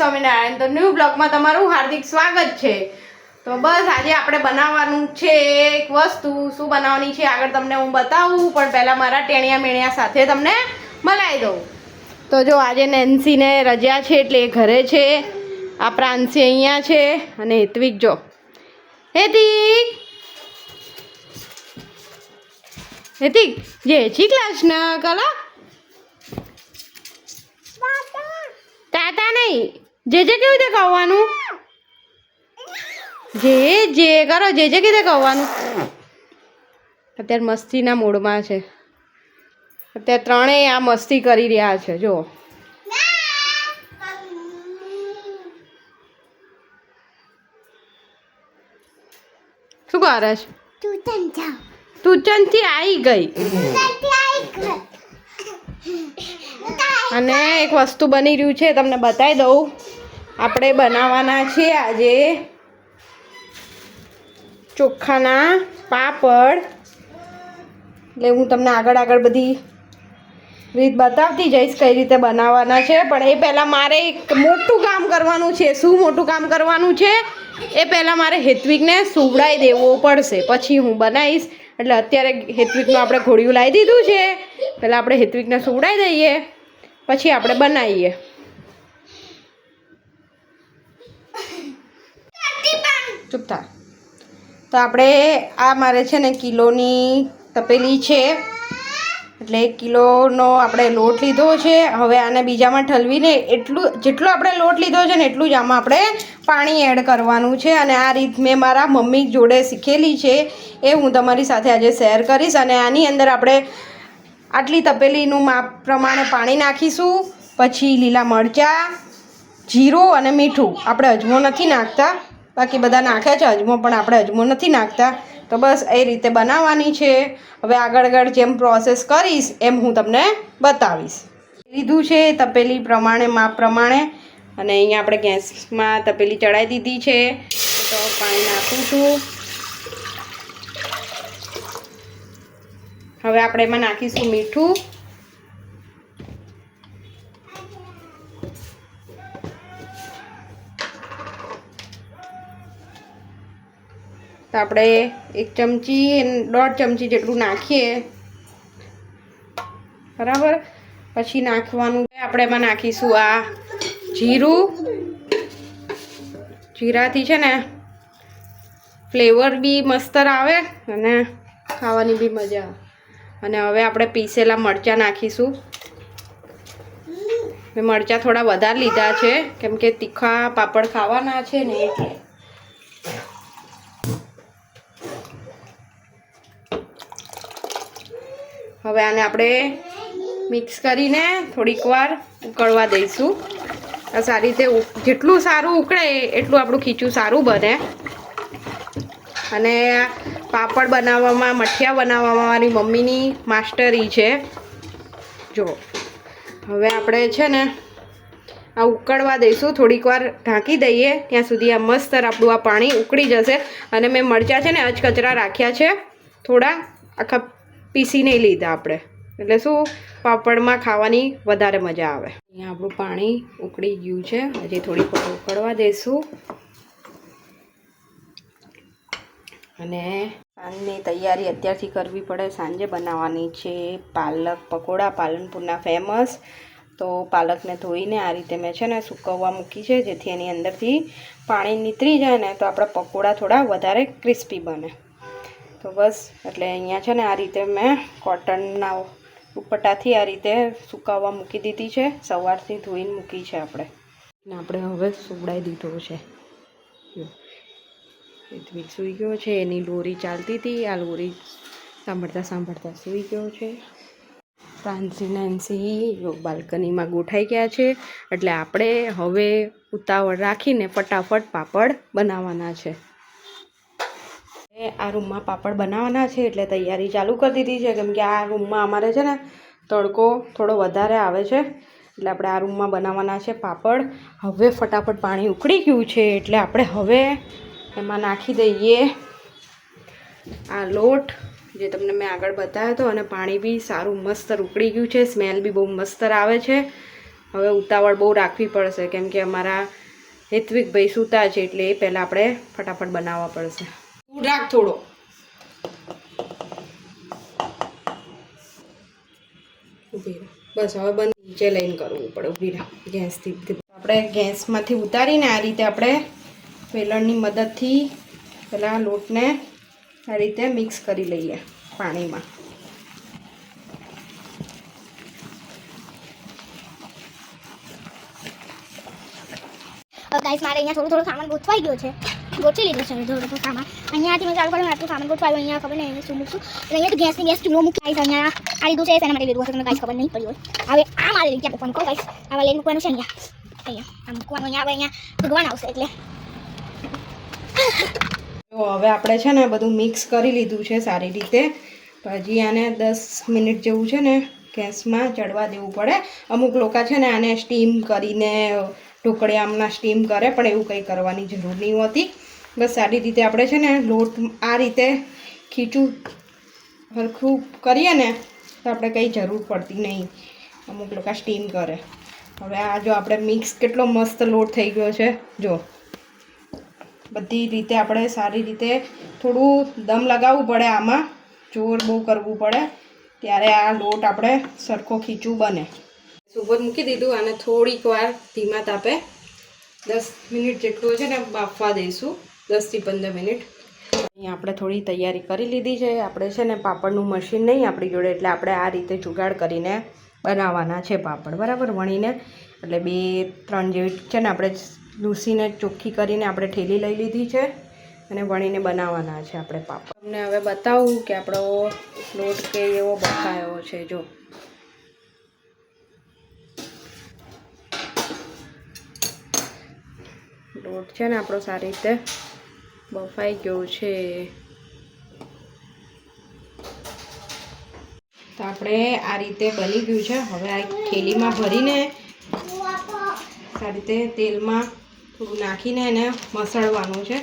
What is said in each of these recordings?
સ્વામિનારાયણ। તો ન્યૂ બ્લોગમાં તમારું હાર્દિક સ્વાગત છે। તો બસ આજે આપણે બનાવવાનું છે એક વસ્તુ। શું બનાવવાની છે આગળ તમને હું બતાવું, પણ પહેલાં મારા ટેણિયા મેણિયા સાથે તમને મળાવી દઉં। તો જો આજે નેન્સીને રજા છે એટલે એ ઘરે છે, આ પ્રાંસી અહીંયા છે અને હેત્વિક જો હેતિક હેતિક જે હેચી ક્લાસ ના કલા તાતા નહીં જે કેવી રીતે ખાવાનું જે કરો જે કેવી રીતે ખાવાનું। અત્યારે મસ્તીના મૂડમાં છે, અત્યારે ત્રણેય આ મસ્તી કરી રહ્યા છે। જો શું કરે છે? ટુચનથી આવી ગઈ અને એક વસ્તુ બની રહ્યું છે તમને બતાવી દઉં। આપણે બનાવવાના છે આજે ચોખાના પાપડ। એટલે હું તમને આગળ બધી રીત બતાવતી જઈશ કઈ રીતે બનાવવાના છે, પણ એ પહેલાં મારે એક મોટું કામ કરવાનું છે। શું મોટું કામ કરવાનું છે? એ પહેલાં મારે હેત્વિકને સુવડાવી દેવો પડશે, પછી હું બનાવીશ। એટલે અત્યારે હેત્વિકનું આપણે ઘોડિયું લાવી દીધું છે, પહેલાં આપણે હેત્વિકને સુવડાવી દઈએ પછી આપણે બનાવીએ। ચૂપ થા। તો આપણે આ મારે છે ને કિલોની તપેલી છે, એટલે 1 કિલોનો આપણે લોટ લીધો છે। હવે આને બીજામાં ઠલવીને જેટલો આપણે લોટ લીધો છે ને એટલું જ આમાં આપણે પાણી એડ કરવાનું છે। અને આ રીત મેં મારા મમ્મી જોડે શીખેલી છે, એ હું તમારી સાથે આજે શેર કરીશ। અને આની અંદર આપણે આટલી તપેલીનું માપ પ્રમાણે પાણી નાખીશું, પછી લીલા મરચાં, જીરું અને મીઠું। આપણે અજમો નથી નાખતા, બાકી બધા નાખે છે અજમો, પણ આપણે અજમો નથી નાખતા। તો બસ એ રીતે બનાવવાની છે। હવે આગળ જેમ પ્રોસેસ કરીશ એમ હું તમને બતાવીશ। લીધું છે તપેલી પ્રમાણે માપ પ્રમાણે, અને અહીંયા આપણે ગેસમાં તપેલી ચડાવી દીધી છે। તો પાણી નાખું છું। હવે આપણે એમાં નાખીશું મીઠું, તો આપણે 1 ચમચી 1.5 ચમચી જેટલું નાખીએ, બરાબર। પછી નાખવાનું આપણે એમાં નાખીશું આ જીરું। જીરાથી છે ને ફ્લેવર બી મસ્ત આવે અને ખાવાની બી મજા આવે। અને હવે આપણે પીસેલા મરચાં નાખીશું। મેં મરચાં થોડા વધારે લીધા છે, કેમ કે તીખા પાપડ ખાવાના છે ને એટલે। હવે આને આપણે મિક્સ કરીને થોડીક વાર ઉકળવા દઈશું। આ સારી રીતે જેટલું સારું ઉકળે એટલું આપણું ખીચું સારું બને। અને પાપડ બનાવવામાં, મઠિયા બનાવવામાં મારી મમ્મીની માસ્ટરી છે। જો હવે આપણે છે ને આ ઉકળવા દઈશું, થોડીક વાર ઢાંકી દઈએ ત્યાં સુધી આ મસ્ત આપણું આ પાણી ઉકળી જશે। અને મેં મરચાં છે ને અચકચરા રાખ્યા છે, થોડા આખા પીસી નહીં લીધા આપણે, એટલે શું પાપડમાં ખાવાની વધારે મજા આવે। અહીંયા આપણું પાણી ઉકળી ગયું છે, હજી થોડીક વાર ઉકળવા દઈશું। અને સાંજની તૈયારી અત્યારથી કરવી પડે, સાંજે બનાવવાની છે પાલક પકોડા, પાલનપુરના ફેમસ। તો પાલકને ધોઈને આ રીતે મેં છે ને સૂકવવા મૂકી છે, જેથી એની અંદરથી પાણી નીતરી જાય ને તો આપણા પકોડા થોડા વધારે ક્રિસ્પી બને। તો બસ એટલે અહીંયા છે ને આ રીતે મેં કોટનના દુપટ્ટાથી આ રીતે સુકાવવા મૂકી દીધી છે, સવારથી ધોઈને મૂકી છે આપણે। ને આપણે હવે સુવડાવી દીધો છે। હેત્વિક સૂઈ ગયો છે, એની લોરી ચાલતી હતી, આ લોરી સાંભળતા સૂઈ ગયો છે। પ્રાંસી નેન્સી બાલ્કનીમાં ગોઠાઈ ગયા છે, એટલે આપણે હવે ઉતાવળ રાખીને ફટાફટ પાપડ બનાવવાના છે। આ રૂમમાં પાપડ બનાવવાના છે એટલે તૈયારી ચાલુ કરી દીધી છે, કેમ કે આ રૂમમાં અમારે છે ને તડકો થોડો વધારે આવે છે, એટલે આપણે આ રૂમમાં બનાવવાના છે પાપડ। હવે ફટાફટ પાણી ઉકળી ગયું છે, એટલે આપણે હવે એમાં નાખી દઈએ આ લોટ જે તમને મેં આગળ બતાવ્યો હતો। અને પાણી બી સારું મસ્ત ઉકળી ગયું છે, સ્મેલ બી બહુ મસ્ત આવે છે। હવે ઉતાવળ બહુ રાખવી પડશે કેમ કે અમારા હેત્વિકભાઈ સૂતા છે એટલે એ પહેલાં આપણે ફટાફટ બનાવવા પડશે. રાખ થોડો. ઊભી રાખ. બસ હવે બંધ નીચે લઈને કરવું પડે. ઊભી રાખ ગેસથી. આપણે ગેસમાંથી ઉતારીને આ રીતે આપણે વેલણની મદદથી પહેલાં લોટને આ રીતે મિક્સ કરી લઈએ પાણીમાં. ગાઈસ મારે અહીંયા થોડું સામાન ગોઠવાઈ ગયો છે. ગોઠવી લીધો છે થોડું સામાન. અહીંયાથી મેં ચાલુ કર્યું આટલું સામાન ગોઠવાયું. અહીંયા ખબર નહીં શું મૂકશું. અને અહીંયા તો ગેસની ગેસ ચૂલો મૂકી ગાઈસ. અહીંયા આ લીધું છે એના માટે લીધું હશે તમને ગાઈસ ખબર નહીં પડી હોય. હવે આ મારે લઈ મૂકવાનું કહો ગાઈસ. આવા લઈને મૂકવાનું છે અહીંયા આ મૂકવાનું. અહીંયા હવે અહીંયા ભગવાન આવશે એટલે જો હવે આપણે છે ને બધું મિક્સ કરી લીધું છે સારી રીતે. પછી આને 10 મિનિટ જેવું છે ને ગેસમાં ચડવા દેવું પડે. અમુક લોકો છે ને આને સ્ટીમ કરીને ઢોકળિયામાં સ્ટીમ કરે પણ એવું કંઈ કરવાની જરૂર નહીં હોતી. બસ સારી રીતે આપણે છે ને લોટ આ રીતે ખીચું હરખું કરીએ ને તો આપણે કંઈ જરૂર પડતી નહીં. અમુક લોકો સ્ટીમ કરે. હવે આ જો આપણે મિક્સ કેટલો મસ્ત લોટ થઈ ગયો છે. જો બધી રીતે આપણે સારી રીતે થોડું દમ લગાવવું પડે. આમાં જોર બહુ કરવું પડે ત્યારે આ લોટ આપણે સરખો ખીચું બને. ઉપર મૂકી દીધું અને થોડીક વાર ધીમા તાપે 10 મિનિટ જેટલું છે ને બાફવા દઈશું. 10 થી 15 મિનિટ. અહીંયા આપણે થોડી તૈયારી કરી લીધી છે. આપણે છે ને પાપડનું મશીન નહીં આપણી જોડે એટલે આપણે આ રીતે જુગાડ કરીને બનાવવાના છે પાપડ. બરાબર વણીને એટલે 2-3 જેવી છે ને આપણે લૂસીને ચોખ્ખી કરીને આપણે ઠેલી લઈ લીધી છે અને વણીને બનાવવાના છે આપણે પાપડ. તમને હવે બતાવું કે આપણો લોટ કે એવો બફાયો છે. જો લોટ છે ને આપણો સારી રીતે બફાઈ ગયો છે. તો આપણે આ રીતે બની ગયું છે. હવે આ થેલીમાં ભરીને આ રીતે તેલમાં થોડું નાખીને એને મસળવાનું છે.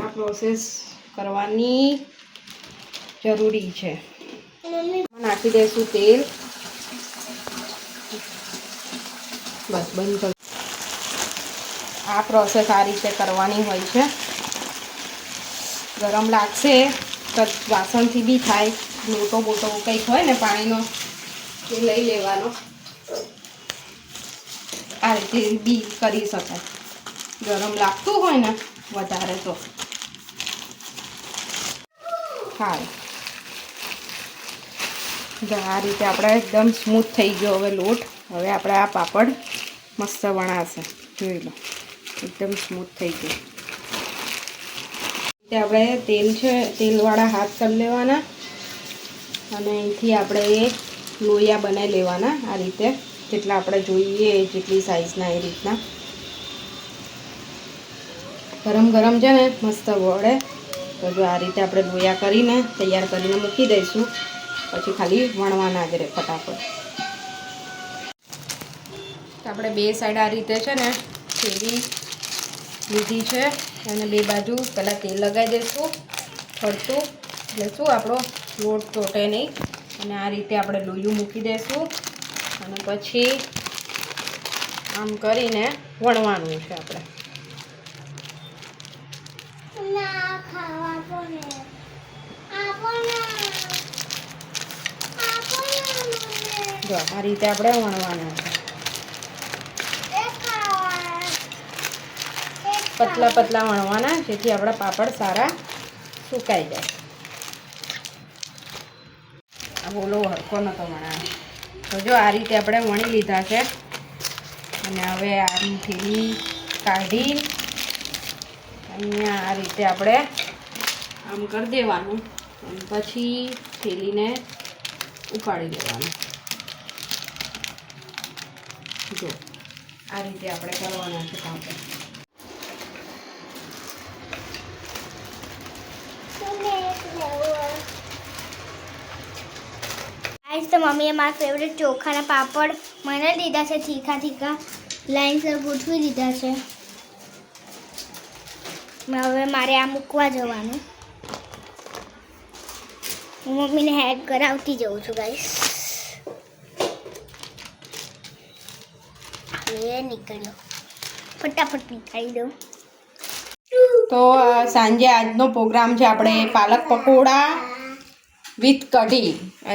આ પ્રોસેસ કરવાની જરૂરી છે. નાખી દઈશું તેલ. બસ બંધ કર. આ પ્રોસેસ આ રીતે કરવાની હોય છે. ગરમ લાગશે તો વાસણથી બી થાય. લોટો બોટો કંઈક હોય ને પાણીનો એ લઈ લેવાનો. આ રીતે બી કરી શકાય. ગરમ લાગતું હોય ને વધારે તો હા. આ રીતે આપણે એકદમ સ્મૂથ થઈ ગયો હવે લોટ. હવે આપણે આ પાપડ મસ્ત વણાશે. જોઈ લો એકદમ સ્મૂથ થઈ ગયું. આપણે તેલ છે તેલવાળા હાથ કરી લેવાના અને અહીંથી આપણે એ લોયા બનાવી લેવાના. આ રીતે જેટલા આપણે જોઈએ જેટલી સાઈઝના એ રીતના. ગરમ ગરમ છે ને મસ્ત વળે. તો જો આ રીતે આપણે લોયા કરીને તૈયાર કરીને મૂકી દઈશું. પછી ખાલી વણવાના જ રહે ફટાફટ. આપણે 2 સાઈડ આ રીતે છે ને થેલી લીધી છે અને 2 બાજુ પહેલાં તેલ લગાવી દઈશું ફરતું. એટલે શું આપણો લોટ ચોટે નહીં. અને આ રીતે આપણે લોયું મૂકી દઈશું અને પછી આમ કરીને વણવાનું છે આપણે. જો આ રીતે આપણે વણવાના છે. પતલા પતલા વણવાના જેથી આપણા પાપડ સારા સુકાઈ જાય. આ બોલો હરખો નતો વણાયો. તો જો આ રીતે આપણે વણી લીધા છે અને હવે આમ થેલી કાઢી અહીંયા આ રીતે આપણે આમ કરી દેવાનું અને પછી થેલીને ઉપાડી દેવાનું. જો આ રીતે આપણે કરવાના છે પાપડ. તો મમ્મીએ મારા ફેવરેટ ચોખાના પાપડ મને લીધા છે. તીખા તીખા લાઈનસર ગોઠવી દીધા છે. હવે મારે આ મૂકવા જવાનું. હું મમ્મીને હેલ્પ કરાવતી જઉં છું ગાઈસ. નીકળ્યો ફટાફટ નીકાળી દો તો સાંજે આજનો પ્રોગ્રામ છે આપણે પાલક પકોડા વિથ કઢી.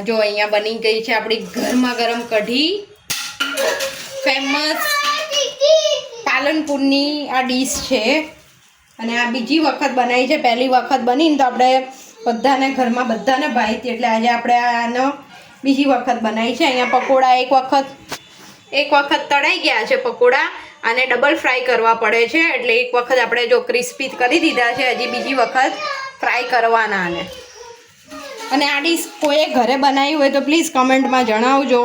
જો અહીંયા બની ગઈ છે આપણી ગરમા ગરમ કઢી. ફેમસ પાલનપુરની આ ડીશ છે અને આ બીજી વખત બનાવી છે. પહેલી વખત બનીને તો આપણે બધાને ઘરમાં બધાને ભાવી હતી એટલે આજે આપણે આનો બીજી વખત બનાવી છે. અહીંયા પકોડા એક વખત તળાઈ ગયા છે પકોડા, આને ડબલ ફ્રાય કરવા પડે છે એટલે એક વખત આપણે જો ક્રિસ્પી કરી દીધા છે, હજી બીજી વખત ફ્રાય કરવાના આને. અને આ ડીશ કોઈએ ઘરે બનાવી હોય તો પ્લીઝ કમેન્ટમાં જણાવજો.